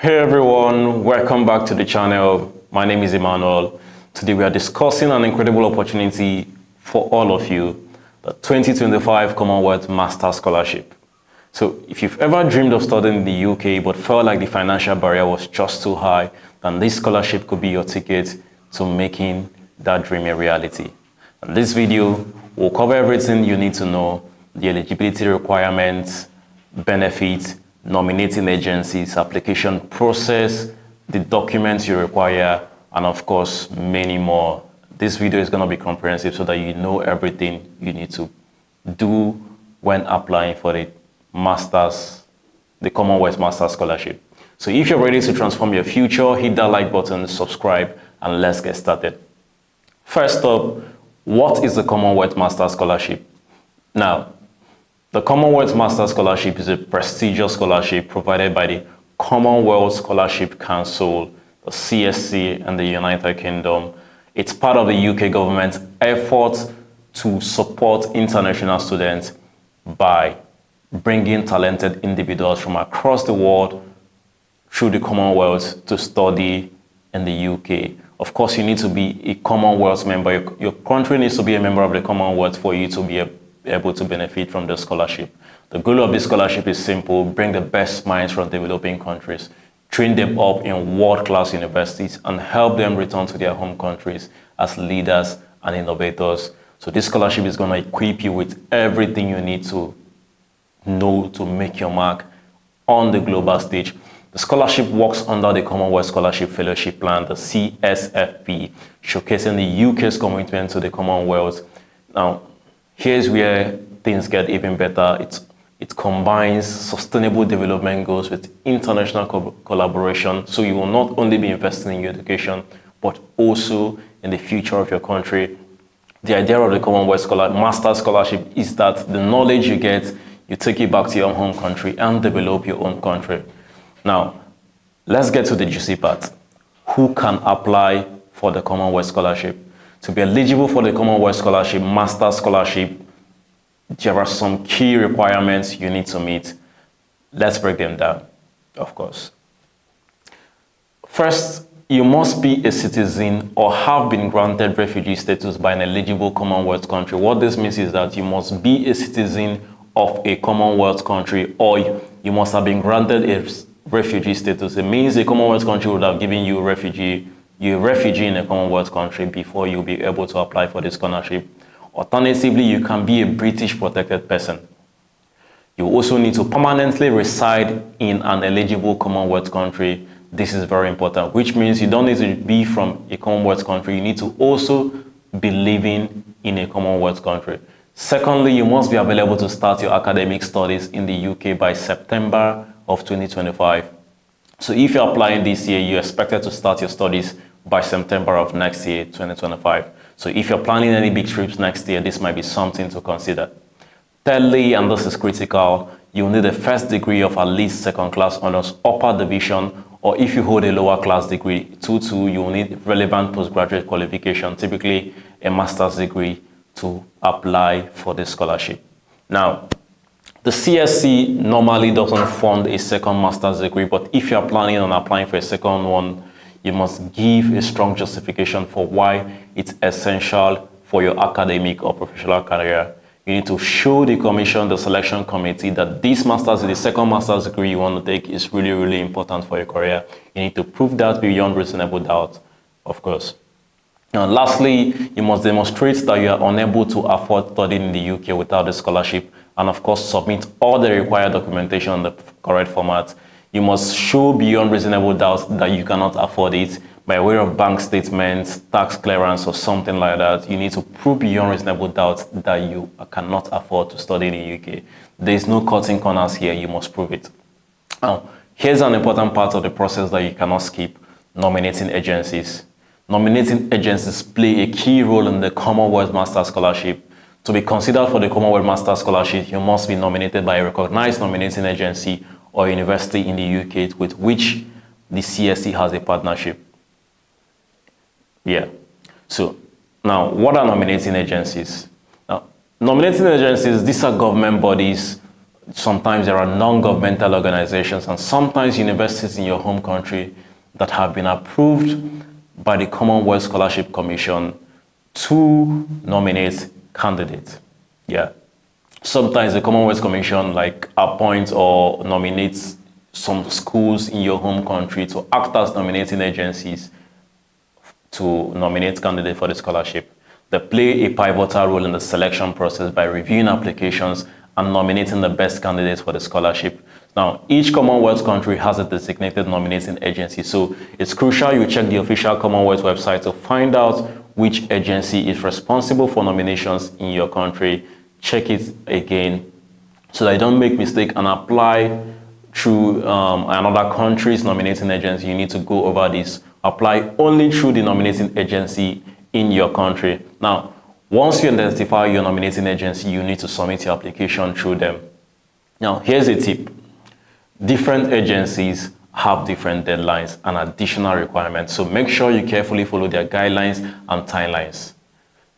Hey everyone, welcome back to the channel. My name is Emmanuel. Today we are discussing an incredible opportunity for all of you, the 2025 Commonwealth Masters Scholarship. So if you've ever dreamed of studying in the UK but felt like the financial barrier was just too high, then this scholarship could be your ticket to making that dream a reality. In this video, we'll cover everything you need to know, the eligibility requirements, benefits, nominating agencies, application process, the documents you require, and of course, many more. This video is going to be comprehensive so that you know everything you need to do when applying for the Commonwealth Masters Scholarship. So if you're ready to transform your future, hit that like button, subscribe, and let's get started. First up, what is the Commonwealth Masters Scholarship? Now, the Commonwealth Masters Scholarship is a prestigious scholarship provided by the Commonwealth Scholarship Council, the CSC, and the United Kingdom. It's part of the UK government's effort to support international students by bringing talented individuals from across the world through the Commonwealth to study in the UK. Of course, you need to be a Commonwealth member. Your country needs to be a member of the Commonwealth for you to be able to benefit from the scholarship. The goal of this scholarship is simple: bring the best minds from developing countries, train them up in world-class universities, and help them return to their home countries as leaders and innovators. So this scholarship is going to equip you with everything you need to know to make your mark on the global stage. The scholarship works under the Commonwealth Scholarship Fellowship Plan, the CSFP, showcasing the UK's commitment to the Commonwealth. Now, here's where things get even better. It combines sustainable development goals with international collaboration. So you will not only be investing in your education, but also in the future of your country. The idea of the Commonwealth Masters Scholarship is that the knowledge you get, you take it back to your home country and develop your own country. Now, let's get to the juicy part. Who can apply for the Commonwealth Scholarship? To be eligible for the Commonwealth Scholarship, Masters Scholarship, there are some key requirements you need to meet. Let's break them down, of course. First, you must be a citizen or have been granted refugee status by an eligible Commonwealth country. What this means is that you must be a citizen of a Commonwealth country, or you must have been granted a refugee status. It means a Commonwealth country would have given you a refugee in a Commonwealth country before you'll be able to apply for this scholarship. Alternatively, you can be a British protected person. You also need to permanently reside in an eligible Commonwealth country. This is very important, which means you don't need to be from a Commonwealth country. You need to also be living in a Commonwealth country. Secondly, you must be available to start your academic studies in the UK by September of 2025. So if you're applying this year, you're expected to start your studies by September of next year, 2025. So if you're planning any big trips next year, this might be something to consider. Thirdly, and this is critical, you'll need a first degree of at least second-class honors upper division, or if you hold a lower class degree, 2-2, you'll need relevant postgraduate qualification, typically a master's degree, to apply for this scholarship. Now, the CSC normally doesn't fund a second master's degree, but if you're planning on applying for a second one, you must give a strong justification for why it's essential for your academic or professional career. You need to show the commission, the selection committee, that this master's, the second master's degree you want to take is really, really important for your career. You need to prove that beyond reasonable doubt, of course. Now, lastly, you must demonstrate that you are unable to afford studying in the UK without the scholarship, and of course, submit all the required documentation in the correct format. You must show beyond reasonable doubt that you cannot afford it by way of bank statements, tax clearance, or something like that. You need to prove beyond reasonable doubt that you cannot afford to study in the UK. There is no cutting corners here. You must prove it. Now, here's an important part of the process that you cannot skip: nominating agencies. Nominating agencies play a key role in the Commonwealth Masters Scholarship. To be considered for the Commonwealth Masters Scholarship, you must be nominated by a recognized nominating agency or university in the UK with which the CSC has a partnership. Yeah. So now, what are nominating agencies? Now, nominating agencies, these are government bodies Sometimes there are non-governmental organizations and sometimes universities in your home country that have been approved by the Commonwealth Scholarship Commission to nominate candidates. Yeah. Sometimes the Commonwealth Commission appoints or nominates some schools in your home country to act as nominating agencies to nominate candidates for the scholarship. They play a pivotal role in the selection process by reviewing applications and nominating the best candidates for the scholarship. Now, each Commonwealth country has a designated nominating agency, so it's crucial you check the official Commonwealth website to find out which agency is responsible for nominations in your country. Check it again so that you don't make mistake and apply through another country's nominating agency. You need to go over this. Apply only through the nominating agency in your country. Now, once you identify your nominating agency, you need to submit your application through them. Now, here's a tip. Different agencies have different deadlines and additional requirements, so make sure you carefully follow their guidelines and timelines.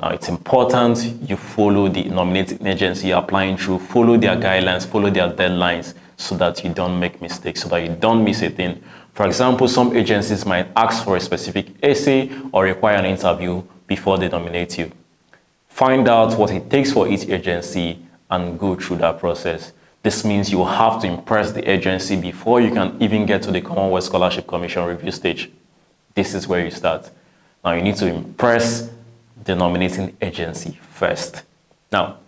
Now, it's important you follow the nominating agency you're applying through, follow their guidelines, follow their deadlines so that you don't make mistakes, so that you don't miss a thing. For example, some agencies might ask for a specific essay or require an interview before they nominate you. Find out what it takes for each agency and go through that process. This means you have to impress the agency before you can even get to the Commonwealth Scholarship Commission review stage. This is where you start. Now, you need to impress the nominating agency first. Now,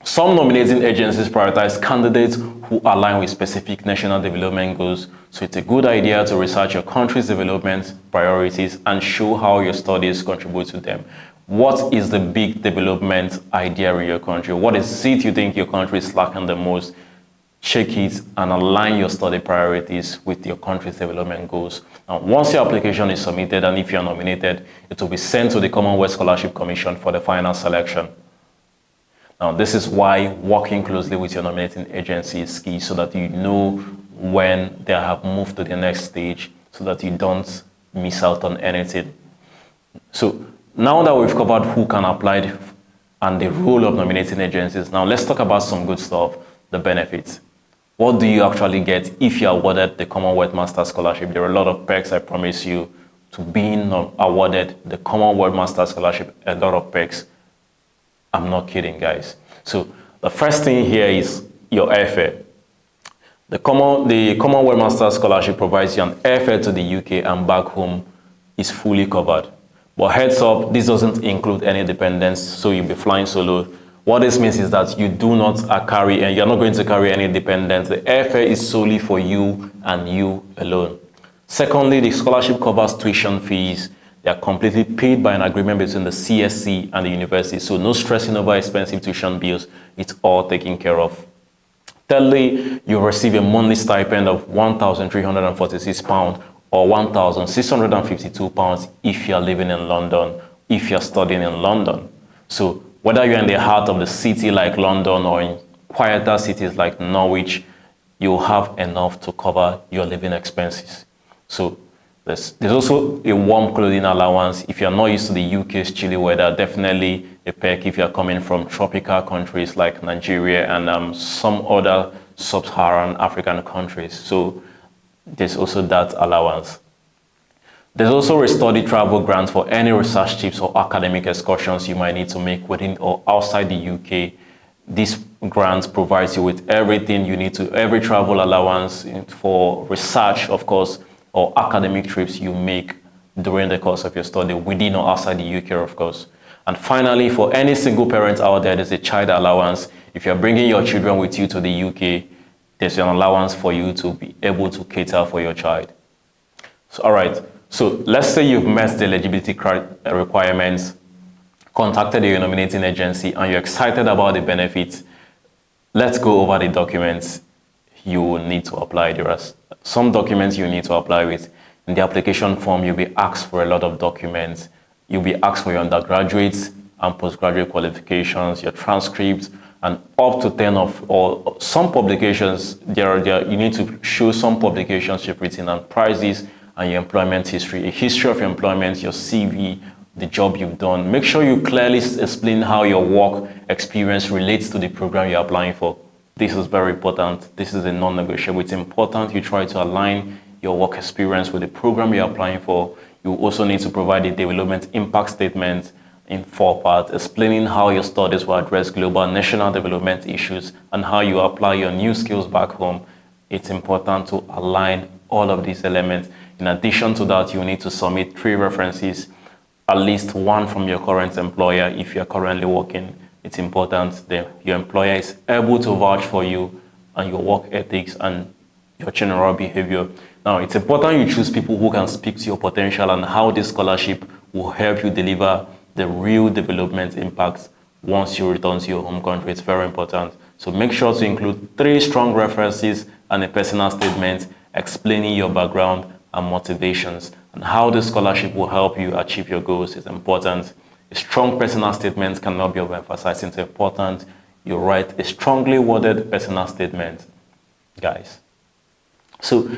some nominating agencies prioritize candidates who align with specific national development goals, so it's a good idea to research your country's development priorities and show how your studies contribute to them. What is the big development idea in your country? What is it you think your country is lacking the most? Check it and align your study priorities with your country's development goals. Now, once your application is submitted and if you are nominated, it will be sent to the Commonwealth Scholarship Commission for the final selection. Now, this is why working closely with your nominating agency is key, so that you know when they have moved to the next stage, so that you don't miss out on anything. So now that we've covered who can apply and the role of nominating agencies, now let's talk about some good stuff, the benefits. What do you actually get if you're awarded the Commonwealth Masters Scholarship? There are a lot of perks, I promise you, to being awarded the Commonwealth Masters Scholarship. A lot of perks. I'm not kidding, guys. So the first thing here is your airfare. The Commonwealth Masters Scholarship provides you an airfare to the UK and back home is fully covered. But heads up, this doesn't include any dependents, so you'll be flying solo. What this means is that you do not carry, and you're not going to carry any dependents. The airfare is solely for you and you alone. Secondly, the scholarship covers tuition fees. They are completely paid by an agreement between the CSC and the university, so no stressing over expensive tuition bills. It's all taken care of. Thirdly, you receive a monthly stipend of £1,346 or £1,652 if you're living in London, if you're studying in London. So whether you're in the heart of the city like London or in quieter cities like Norwich, you'll have enough to cover your living expenses. So there's also a warm clothing allowance. If you're not used to the UK's chilly weather, definitely a perk if you're coming from tropical countries like Nigeria and some other sub-Saharan African countries. So there's also that allowance. There's also a study travel grant for any research trips or academic excursions you might need to make within or outside the UK. This grant provides you with everything you need to, every travel allowance for research, of course, or academic trips you make during the course of your study within or outside the UK, of course. And finally, for any single parent out there, there's a child allowance. If you're bringing your children with you to the UK, there's an allowance for you to be able to cater for your child. So, all right. So let's say you've met the eligibility requirements, contacted your nominating agency, and you're excited about the benefits. Let's go over the documents you will need to apply. There are some documents you need to apply with. In the application form, you'll be asked for a lot of documents. You'll be asked for your undergraduate and postgraduate qualifications, your transcripts, and up to 10 of or some publications. You need to show some publications you've written and prizes, and your employment history, a history of your employment, your CV, the job you've done. Make sure you clearly explain how your work experience relates to the program you're applying for. This is very important. This is a non-negotiable. It's important you try to align your work experience with the program you're applying for. You also need to provide a development impact statement in 4 parts, explaining how your studies will address global national development issues and how you apply your new skills back home. It's important to align all of these elements. In addition to that, you need to submit 3 references, at least 1 from your current employer if you're currently working. It's important that your employer is able to vouch for you and your work ethics and your general behavior. Now, it's important you choose people who can speak to your potential and how this scholarship will help you deliver the real development impacts once you return to your home country. It's very important. So make sure to include 3 strong references and a personal statement explaining your background and motivations and how the scholarship will help you achieve your goals is important. A strong personal statement cannot be overemphasized. It's important you write a strongly worded personal statement, guys. So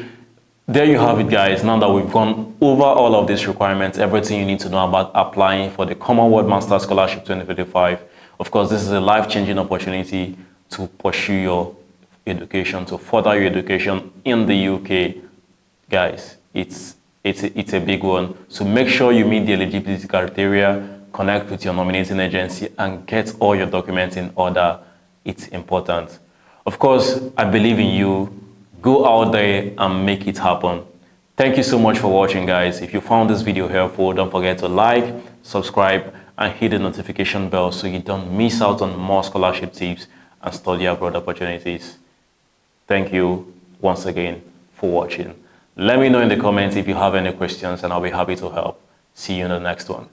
there you have it, guys. Now that we've gone over all of these requirements, everything you need to know about applying for the Commonwealth Masters Scholarship 2025. Of course, this is a life-changing opportunity to pursue your education, to further your education in the UK. Guys, it's a big one. So make sure you meet the eligibility criteria, connect with your nominating agency, and get all your documents in order. It's important. Of course, I believe in you. Go out there and make it happen. Thank you so much for watching, guys. If you found this video helpful, don't forget to like, subscribe, and hit the notification bell so you don't miss out on more scholarship tips and study abroad opportunities. Thank you once again for watching. Let me know in the comments if you have any questions and I'll be happy to help. See you in the next one.